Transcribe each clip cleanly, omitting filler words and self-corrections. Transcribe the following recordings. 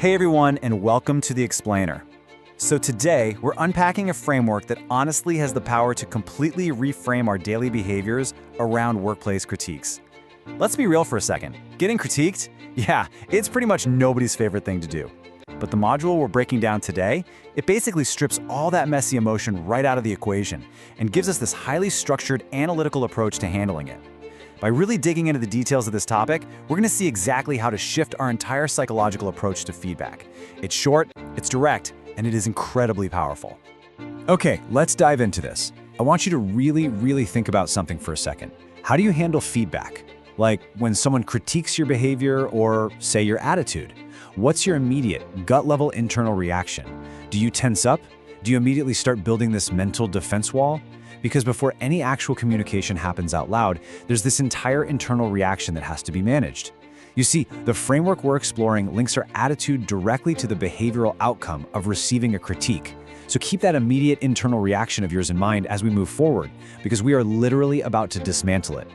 Hey everyone, and welcome to The Explainer. So today, we're unpacking a framework that honestly has the power to completely reframe our daily behaviors around workplace critiques. Let's be real for a second. Getting critiqued? Yeah, it's pretty much nobody's favorite thing to do. But the module we're breaking down today, it basically strips all that messy emotion right out of the equation and gives us this highly structured, analytical approach to handling it. By really digging into the details of this topic, we're going to see exactly how to shift our entire psychological approach to feedback. It's short, it's direct, and it is incredibly powerful. Okay, let's dive into this. I want you to really think about something for a second. How do you handle feedback? Like when someone critiques your behavior or, say, your attitude. What's your immediate, gut-level internal reaction? Do you tense up? Do you immediately start building this mental defense wall? Because before any actual communication happens out loud, there's this entire internal reaction that has to be managed. You see, the framework we're exploring links our attitude directly to the behavioral outcome of receiving a critique. So keep that immediate internal reaction of yours in mind as we move forward, because we are literally about to dismantle it.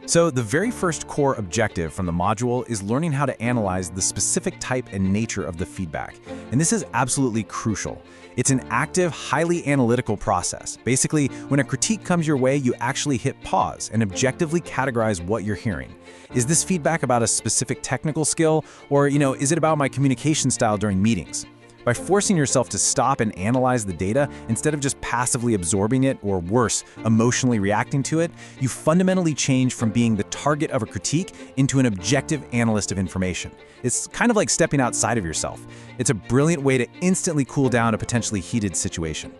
So the very first core objective from the module is learning how to analyze the specific type and nature of the feedback. And this is absolutely crucial. It's an active, highly analytical process. Basically, when a critique comes your way, you actually hit pause and objectively categorize what you're hearing. Is this feedback about a specific technical skill, or, is it about my communication style during meetings? By forcing yourself to stop and analyze the data instead of just passively absorbing it, or worse, emotionally reacting to it, you fundamentally change from being the target of a critique into an objective analyst of information. It's kind of like stepping outside of yourself. It's a brilliant way to instantly cool down a potentially heated situation.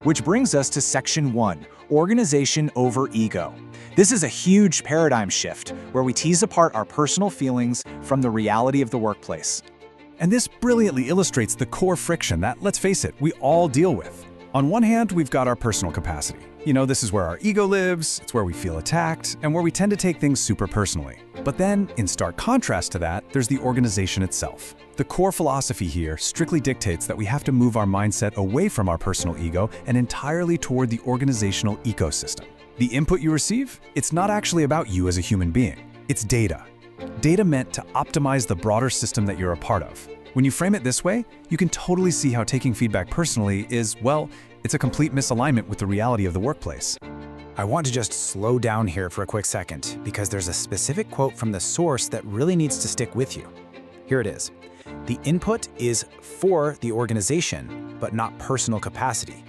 Which brings us to Section 1, Organization over Ego. This is a huge paradigm shift where we tease apart our personal feelings from the reality of the workplace. And this brilliantly illustrates the core friction that, let's face it, we all deal with. On one hand, we've got our personal capacity. This is where our ego lives, it's where we feel attacked, and where we tend to take things super personally. But then, in stark contrast to that, there's the organization itself. The core philosophy here strictly dictates that we have to move our mindset away from our personal ego and entirely toward the organizational ecosystem. The input you receive, it's not actually about you as a human being. It's data. Data meant to optimize the broader system that you're a part of. When you frame it this way, you can totally see how taking feedback personally is, well, it's a complete misalignment with the reality of the workplace. I want to just slow down here for a quick second, because there's a specific quote from the source that really needs to stick with you. Here it is. The input is for the organization, but not personal capacity.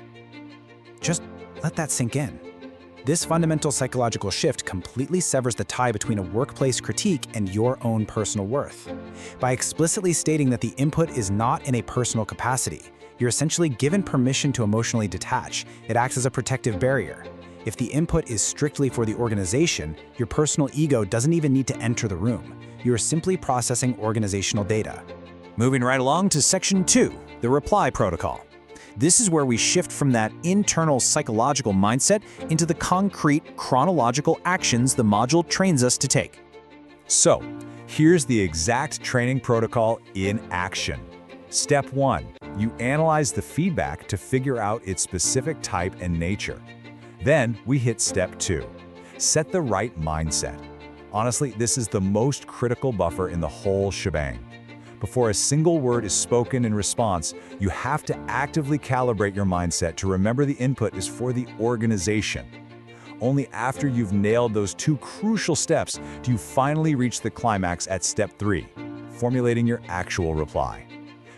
Just let that sink in. This fundamental psychological shift completely severs the tie between a workplace critique and your own personal worth. By explicitly stating that the input is not in a personal capacity, you're essentially given permission to emotionally detach. It acts as a protective barrier. If the input is strictly for the organization, your personal ego doesn't even need to enter the room. You are simply processing organizational data. Moving right along to Section 2, the reply protocol. This is where we shift from that internal psychological mindset into the concrete chronological actions the module trains us to take. So, here's the exact training protocol in action. Step 1, you analyze the feedback to figure out its specific type and nature. Then we hit Step 2, set the right mindset. Honestly, this is the most critical buffer in the whole shebang. Before a single word is spoken in response, you have to actively calibrate your mindset to remember the input is for the organization. Only after you've nailed those two crucial steps do you finally reach the climax at Step 3, formulating your actual reply.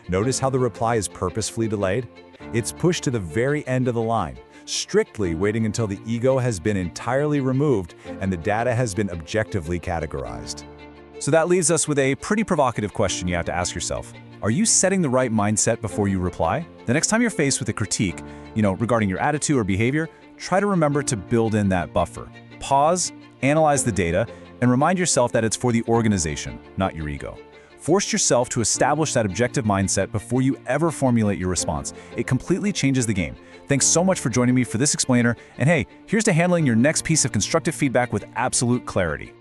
Notice how the reply is purposefully delayed? It's pushed to the very end of the line, strictly waiting until the ego has been entirely removed and the data has been objectively categorized. So that leaves us with a pretty provocative question you have to ask yourself. Are you setting the right mindset before you reply? The next time you're faced with a critique, regarding your attitude or behavior, try to remember to build in that buffer. Pause, analyze the data, and remind yourself that it's for the organization, not your ego. Force yourself to establish that objective mindset before you ever formulate your response. It completely changes the game. Thanks so much for joining me for this explainer, and hey, here's to handling your next piece of constructive feedback with absolute clarity.